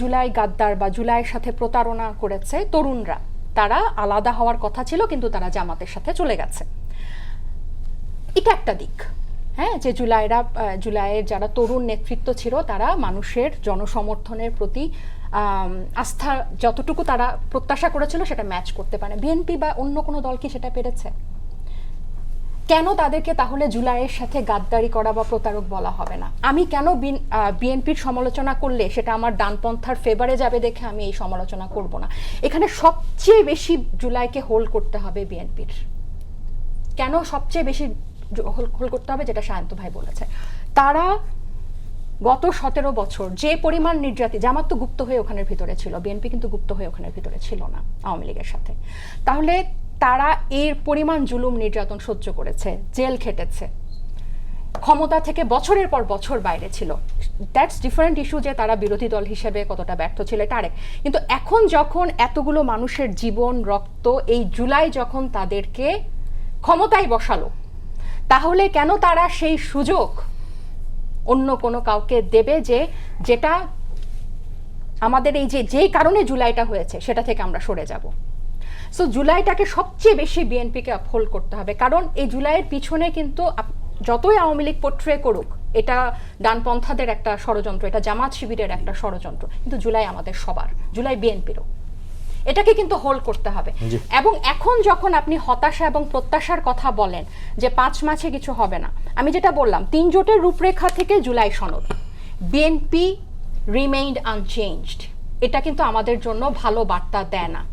জুলাই গাদ্দার বা জুলাইয়ের সাথে প্রতারণা করেছে তরুণরা, তারা আলাদা হওয়ার কথা ছিল কিন্তু তারা জামাতের সাথে চলে গেছে। এটা একটা দিক, হ্যাঁ, যে জুলাইয়ের যারা তরুণ নেতৃত্ব ছিল তারা মানুষের জনসমর্থনের প্রতি আস্থা যতটুকু তারা প্রত্যাশা করেছিল সেটা ম্যাচ করতে পারে। বিএনপি বা অন্য কোনো দল কি সেটা পেরেছে? কেন তাদেরকে তাহলে জুলাইয়ের সাথে গাদ্দারি করা বা প্রতারক বলা হবে না? আমি কেন বিএনপির সমালোচনা করলে সেটা আমার ডানপন্থার ফেভারে যাবে দেখে আমি এই সমালোচনা করব না? এখানে সবচেয়ে বেশি জুলাইকে হোল্ড করতে হবে বিএনপির। কেন সবচেয়ে বেশি হোল্ড করতে হবে? যেটা সায়ন্ত ভাই বলেছে, তারা গত 17 বছর যে পরিমাণ নির্যাতিত, জামাত তো গুপ্ত হয়ে ওখানের ভিতরে ছিল, বিএনপি কিন্তু গুপ্ত হয়ে ওখানের ভিতরে ছিল না আওয়ামী লীগের সাথে। তাহলে তারা এর পরিমাণ জুলুম নির্যাতন সহ্য করেছে, জেল খেটেছে, ক্ষমতা থেকে বছরের পর বছর বাইরে ছিল। দ্যাটস ডিফারেন্ট ইস্যু যে তারা বিরোধী দল হিসেবে কতটা ব্যর্থ ছিল, এটা আরেক। কিন্তু এখন যখন এতগুলো মানুষের জীবন রক্ত, এই জুলাই যখন তাদেরকে ক্ষমতায় বসালো, তাহলে কেন তারা সেই সুযোগ অন্য কোনো কাউকে দেবে যেটা আমাদের এই যেই কারণে জুলাইটা হয়েছে সেটা থেকে আমরা সরে যাব? সো জুলাইটাকে সবচেয়ে বেশি বিএনপিকে আপহোল্ড করতে হবে, কারণ এই জুলাইয়ের পিছনে কিন্তু যতই আওয়ামী লীগ পোট্রে করুক এটা ডানপন্থাদের একটা ষড়যন্ত্র, এটা জামাত শিবিরের একটা ষড়যন্ত্র, কিন্তু জুলাই আমাদের সবার, জুলাই বিএনপিরও। এটাকে কিন্তু হোল্ড করতে হবে। এবং এখন যখন আপনি হতাশা এবং প্রত্যাশার কথা বলেন যে 5 মাসে কিছু হবে না, আমি যেটা বললাম 3 জোটের রূপরেখা থেকে জুলাই সনদ, বিএনপি রিমেইনড আনচেঞ্জড, এটা কিন্তু আমাদের জন্য ভালো বার্তা দেয় না।